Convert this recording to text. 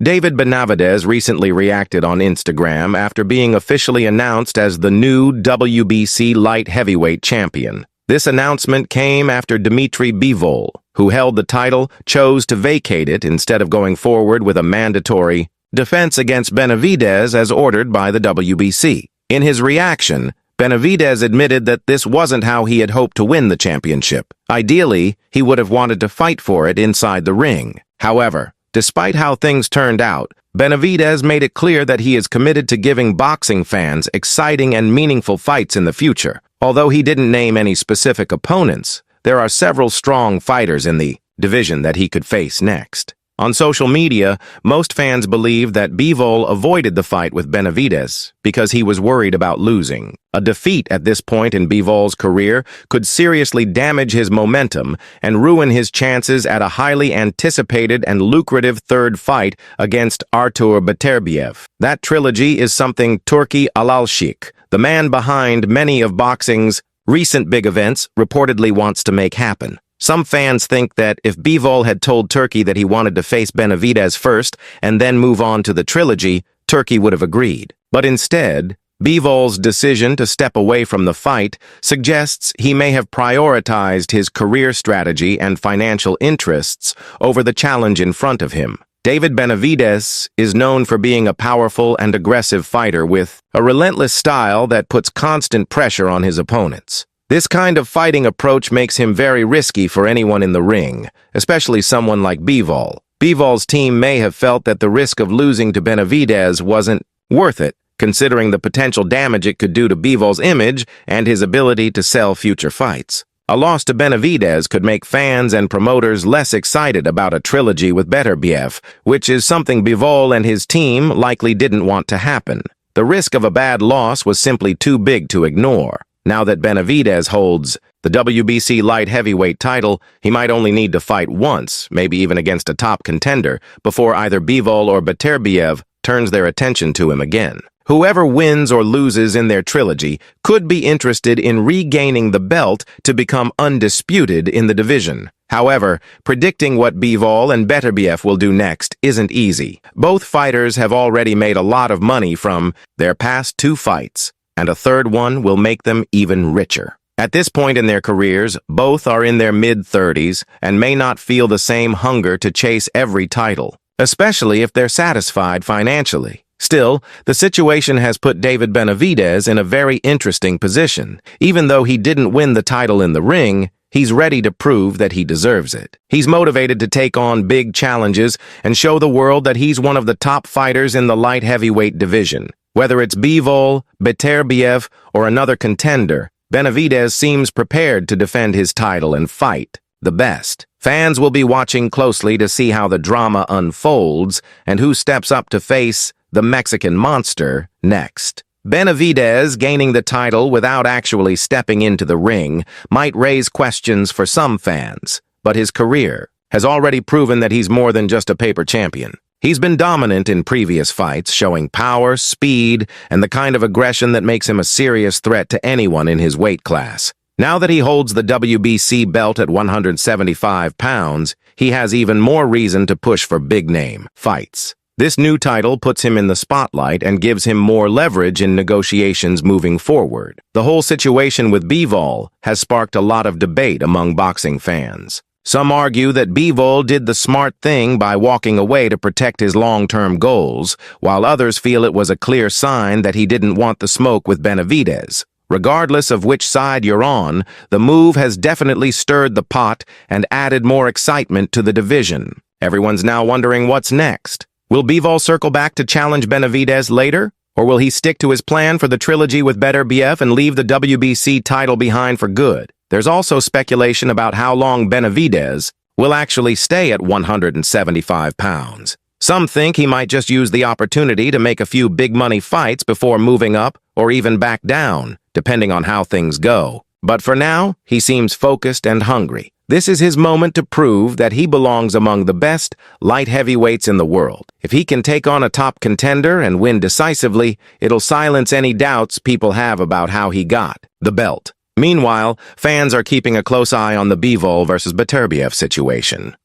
David Benavidez recently reacted on Instagram after being officially announced as the new WBC Light Heavyweight Champion. This announcement came after Dmitry Bivol, who held the title, chose to vacate it instead of going forward with a mandatory defense against Benavidez as ordered by the WBC. In his reaction, Benavidez admitted that this wasn't how he had hoped to win the championship. Ideally, he would have wanted to fight for it inside the ring. However, despite how things turned out, Benavidez made it clear that he is committed to giving boxing fans exciting and meaningful fights in the future. Although he didn't name any specific opponents, there are several strong fighters in the division that he could face next. On social media, most fans believe that Bivol avoided the fight with Benavidez because he was worried about losing. A defeat at this point in Bivol's career could seriously damage his momentum and ruin his chances at a highly anticipated and lucrative third fight against Artur Beterbiev. That trilogy is something Turki Alalshik, the man behind many of boxing's recent big events, reportedly wants to make happen. Some fans think that if Bivol had told Turki that he wanted to face Benavidez first and then move on to the trilogy, Turki would have agreed. But instead, Bivol's decision to step away from the fight suggests he may have prioritized his career strategy and financial interests over the challenge in front of him. David Benavidez is known for being a powerful and aggressive fighter with a relentless style that puts constant pressure on his opponents. This kind of fighting approach makes him very risky for anyone in the ring, especially someone like Bivol. Bivol's team may have felt that the risk of losing to Benavidez wasn't worth it, considering the potential damage it could do to Bivol's image and his ability to sell future fights. A loss to Benavidez could make fans and promoters less excited about a trilogy with Beterbiev, which is something Bivol and his team likely didn't want to happen. The risk of a bad loss was simply too big to ignore. Now that Benavidez holds the WBC Light Heavyweight title, he might only need to fight once, maybe even against a top contender, before either Bivol or Beterbiev turns their attention to him again. Whoever wins or loses in their trilogy could be interested in regaining the belt to become undisputed in the division. However, predicting what Bivol and Beterbiev will do next isn't easy. Both fighters have already made a lot of money from their past two fights, and a third one will make them even richer. At this point in their careers, both are in their mid-30s and may not feel the same hunger to chase every title, especially if they're satisfied financially. Still, the situation has put David Benavidez in a very interesting position. Even though he didn't win the title in the ring, he's ready to prove that he deserves it. He's motivated to take on big challenges and show the world that he's one of the top fighters in the light heavyweight division. Whether it's Bivol, Beterbiev, or another contender, Benavidez seems prepared to defend his title and fight the best. Fans will be watching closely to see how the drama unfolds and who steps up to face the Mexican monster next. Benavidez gaining the title without actually stepping into the ring might raise questions for some fans, but his career has already proven that he's more than just a paper champion. He's been dominant in previous fights, showing power, speed, and the kind of aggression that makes him a serious threat to anyone in his weight class. Now that he holds the WBC belt at 175 pounds, he has even more reason to push for big-name fights. This new title puts him in the spotlight and gives him more leverage in negotiations moving forward. The whole situation with Bivol has sparked a lot of debate among boxing fans. Some argue that Bivol did the smart thing by walking away to protect his long-term goals, while others feel it was a clear sign that he didn't want the smoke with Benavidez. Regardless of which side you're on, the move has definitely stirred the pot and added more excitement to the division. Everyone's now wondering what's next. Will Bivol circle back to challenge Benavidez later? Or will he stick to his plan for the trilogy with Beterbiev and leave the WBC title behind for good? There's also speculation about how long Benavidez will actually stay at 175 pounds. Some think he might just use the opportunity to make a few big-money fights before moving up or even back down, depending on how things go. But for now, he seems focused and hungry. This is his moment to prove that he belongs among the best light heavyweights in the world. If he can take on a top contender and win decisively, it'll silence any doubts people have about how he got the belt. Meanwhile, fans are keeping a close eye on the Bivol versus Beterbiev situation.